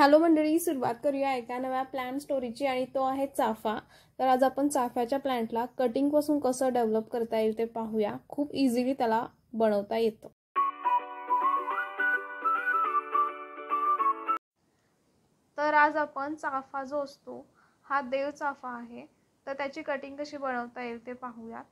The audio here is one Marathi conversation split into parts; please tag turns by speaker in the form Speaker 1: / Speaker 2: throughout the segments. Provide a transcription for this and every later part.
Speaker 1: हॅलो मंडळी, सुरुवात करूया एका नव्या प्लांट स्टोरीची आणि तो आहे चाफा। तर आज आपण चाफ्याच्या प्लांटला कटिंग पासून कसं डेव्हलप करता येईल ते पाहूया। खूप इझिली त्याला बनवता येतं। तर आज आपण चाफा जो असतो हा देव चाफा आहे, तर त्याची कटिंग कशी बनवता येईल ते पाहूयात।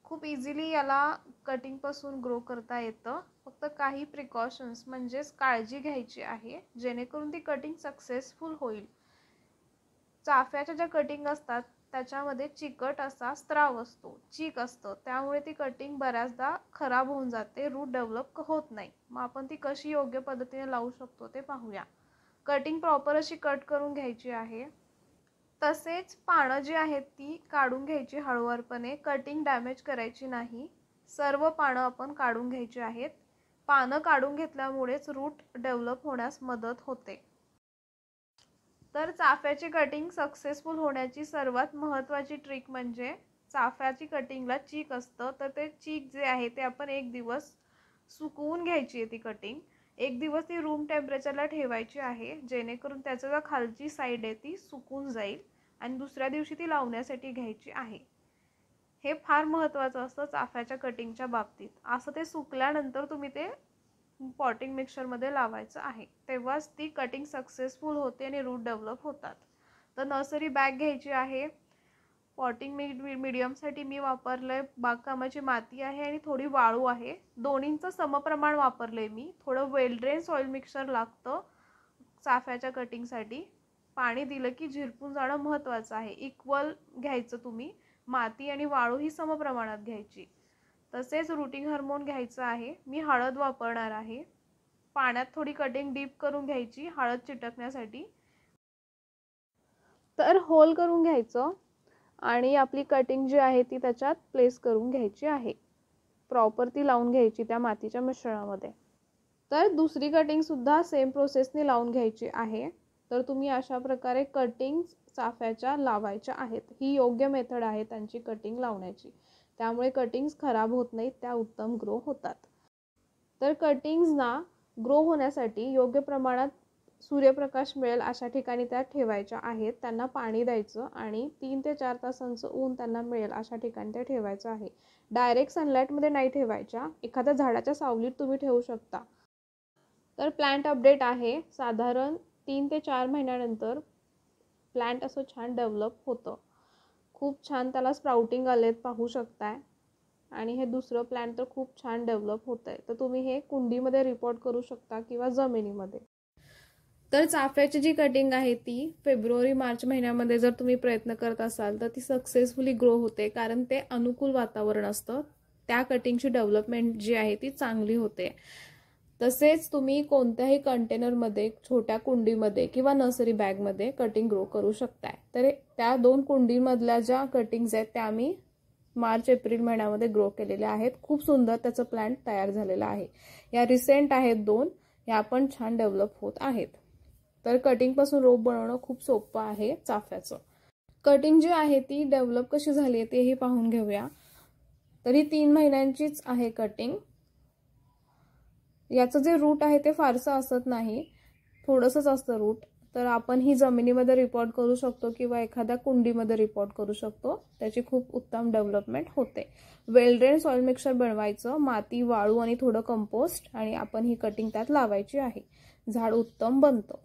Speaker 1: खूप इझिली याला कटिंग पासून ग्रो करता येतं। फक्त काही प्रिकॉशन्स म्हणजे काळजी घ्यायची आहे जेणेकरून ती कटिंग सक्सेसफुल होईल। चाफ्याच्या ज्या कटिंग असतात त्याच्यामध्ये चिकट असा स्त्राव असतो, चीक असतं, त्यामुळे ती कटिंग बऱ्याचदा खराब होऊन जाते, रूट डेव्हलप होत नाही। मग आपण ती कशी योग्य पद्धतीने लावू शकतो ते पाहूया। कटिंग प्रॉपर अशी कट करून घ्यायची आहे। तसेच पानं जी आहेत ती काढून घ्यायची हळूवारपणे, कटिंग डॅमेज करायची नाही। सर्व पानं आपण काढून घ्यायची आहेत। पानं काढून घेतल्यामुळेच रूट डेव्हलप होण्यास मदत होते। तर चाफ्याची कटिंग सक्सेसफुल होण्याची सर्वात महत्त्वाची ट्रिक म्हणजे चाफ्याची कटिंगला चीक असतं, तर ते चीक जे आहे ते आपण एक दिवस सुकवून घ्यायची आहे। ती कटिंग एक दिवस ती रूम टेम्परेचरला ठेवायची आहे जेणेकरून त्याची जी खालची साइड आहे ती सुकून जाईल आणि दुसऱ्या दिवशी ती लावण्यासाठी घ्यायची आहे। हे फार महत्त्वाचं असतं चाफ्याच्या कटिंगच्या बाबतीत। असं ते सुकल्यानंतर तुम्ही ते पॉटिंग मिक्सचर मध्ये लावायचं आहे, तेव्हाच ती कटिंग सक्सेसफुल होते आणि रूट डेव्हलप होतात। तर नर्सरी बॅग घ्यायची आहे। पॉटिंग मीडियम साठी मी वापरलंय बागकामाची माती आहे आणि थोडी वाळू आहे। दोन्हींचं समप्रमाण वापरलंय मी। थोडं वेल ड्रेन सॉइल मिक्सचर लागतं चाफ्याच्या कटिंग साठी। पाणी दिलं की झिरपून जाणं महत्त्वाचं आहे। इक्वल घ्यायचं तुम्ही, माती आणि वाळू ही समप्रमाणात घ्यायची। तसेच रूटिंग हार्मोन घ्यायचं आहे। मी हळद वापरणार आहे। पाण्यात थोडी कटिंग डीप करून घ्यायची हळद चिटकण्यासाठी। तर होल करून घ्यायचं आणि आपली कटिंग जी आहे ती त्याच्यात प्लेस करून घ्यायची आहे। प्रॉपर ती लावून घ्यायची त्या मातीच्या मिश्रणामध्ये। तर दुसरी कटिंग सुद्धा सेम प्रोसेसने लावून घ्यायची आहे। तर तुम्ही अशा प्रकारे कटिंग चाफ्याच्या लावायच्या आहेत। ही योग्य मेथड आहे त्यांची कटिंग लावण्याची, त्यामुळे कटिंग्स खराब होत नाहीत, त्या उत्तम ग्रो होतात। तर कटिंग्सना ग्रो होण्यासाठी योग्य प्रमाणात सूर्यप्रकाश मिळेल अशा ठिकाणी त्या ठेवायच्या आहेत। त्यांना पाणी द्यायचं आणि 3 ते 4 तासांचं ऊन त्यांना मिळेल अशा ठिकाणी ते ठेवायचं आहे। डायरेक्ट सनलाइट मध्ये नाही ठेवायच्या, एखाद्या झाडाच्या सावलीत तुम्ही ठेवू शकता। तर प्लांट अपडेट आहे, साधारण 3 ते 4 महिन्यानंतर प्लांट असं छान डेव्हलप होतं। खूप छान त्याला स्प्राउटिंग आलेत पाहू शकताय आणि हे दुसरं प्लांट तर खूप छान डेव्हलप होतंय। तर तुम्ही हे कुंडीमध्ये रिपोर्ट करू शकता किंवा जमिनीमध्ये। तर चाफ्याची जी कटिंग आहे ती फेब्रुवारी-मार्च महिन्यामध्ये जर तुम्ही प्रयत्न करत असाल तर ती सक्सेसफुली ग्रो होते, कारण ते अनुकूल वातावरण असतं। त्या कटिंगची डेव्हलपमेंट जी आहे ती चांगली होते। तसेच तुम्ही कोणत्याही कंटेनरमध्ये, छोट्या कुंडीमध्ये किंवा नर्सरी बॅगमध्ये कटिंग ग्रो करू शकताय। तर त्या 2 कुंडीमधल्या ज्या कटिंग्स आहेत त्या आम्ही मार्च-एप्रिल महिन्यामध्ये ग्रो केलेल्या आहेत। खूप सुंदर त्याचं प्लांट तयार झालेलं आहे। या रिसेंट आहेत 2, या पण छान डेव्हलप होत आहेत। तर कटिंग पासून रोप बनवणं खूप सोपं आहे चाफ्याचं। कटिंग जी आहे ती डेव्हलप कशी झाली आहे तेही पाहून घेऊया। तरी 3 महिन्यांचीच आहे कटिंग। याचं जे रूट आहे ते फारसं असत नाही, थोडंसंच असतं रूट। तर आपण ही जमिनीमध्ये रिपोर्ट करू शकतो किंवा एखाद्या कुंडीमध्ये रिपोर्ट करू शकतो, त्याची खूप उत्तम डेव्हलपमेंट होते। वेल ड्रेन सॉइल मिक्सचर बनवायचं, माती, वाळू आणि थोडं कंपोस्ट, आणि आपण ही कटिंग त्यात लावायची आहे। झाड उत्तम बनतं।